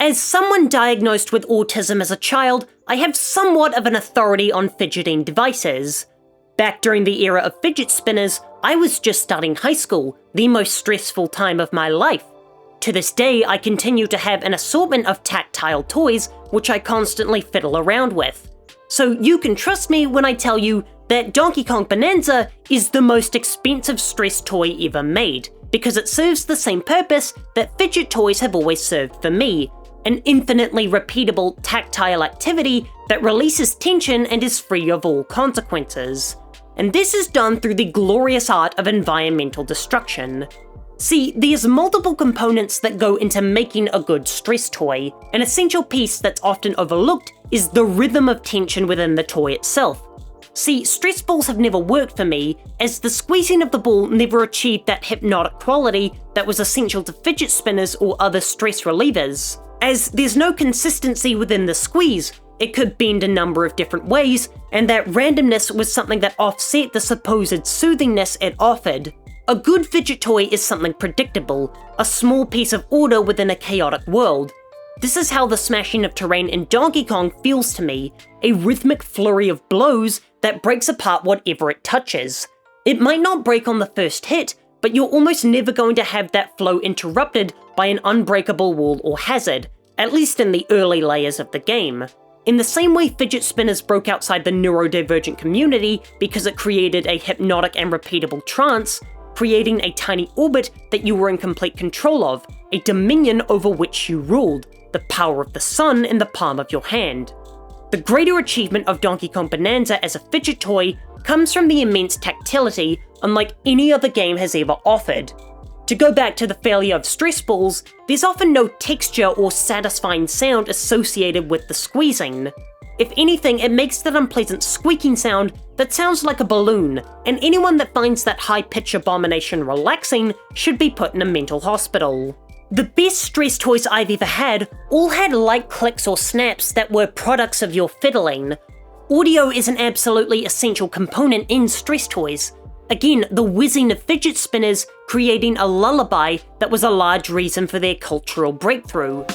As someone diagnosed with autism as a child, I have somewhat of an authority on fidgeting devices. Back during the era of fidget spinners, I was just starting high school, the most stressful time of my life. To this day, I continue to have an assortment of tactile toys, which I constantly fiddle around with. So you can trust me when I tell you that Donkey Kong Bananza is the most expensive stress toy ever made, because it serves the same purpose that fidget toys have always served for me: an infinitely repeatable tactile activity that releases tension and is free of all consequences. And this is done through the glorious art of environmental destruction. See, there's multiple components that go into making a good stress toy. An essential piece that's often overlooked is the rhythm of tension within the toy itself. See, stress balls have never worked for me, as the squeezing of the ball never achieved that hypnotic quality that was essential to fidget spinners or other stress relievers. As there's no consistency within the squeeze, it could bend a number of different ways, and that randomness was something that offset the supposed soothingness it offered. A good fidget toy is something predictable, a small piece of order within a chaotic world. This is how the smashing of terrain in Donkey Kong feels to me, a rhythmic flurry of blows that breaks apart whatever it touches. It might not break on the first hit, but you're almost never going to have that flow interrupted by an unbreakable wall or hazard, at least in the early layers of the game. In the same way fidget spinners broke outside the neurodivergent community because it created a hypnotic and repeatable trance, creating a tiny orbit that you were in complete control of, a dominion over which you ruled, the power of the sun in the palm of your hand. The greater achievement of Donkey Kong Bananza as a fidget toy comes from the immense tactility unlike any other game has ever offered. To go back to the failure of stress balls, there's often no texture or satisfying sound associated with the squeezing. If anything, it makes that unpleasant squeaking sound that sounds like a balloon, and anyone that finds that high-pitch abomination relaxing should be put in a mental hospital. The best stress toys I've ever had all had light clicks or snaps that were products of your fiddling. Audio is an absolutely essential component in stress toys. Again, the whizzing of fidget spinners creating a lullaby that was a large reason for their cultural breakthrough.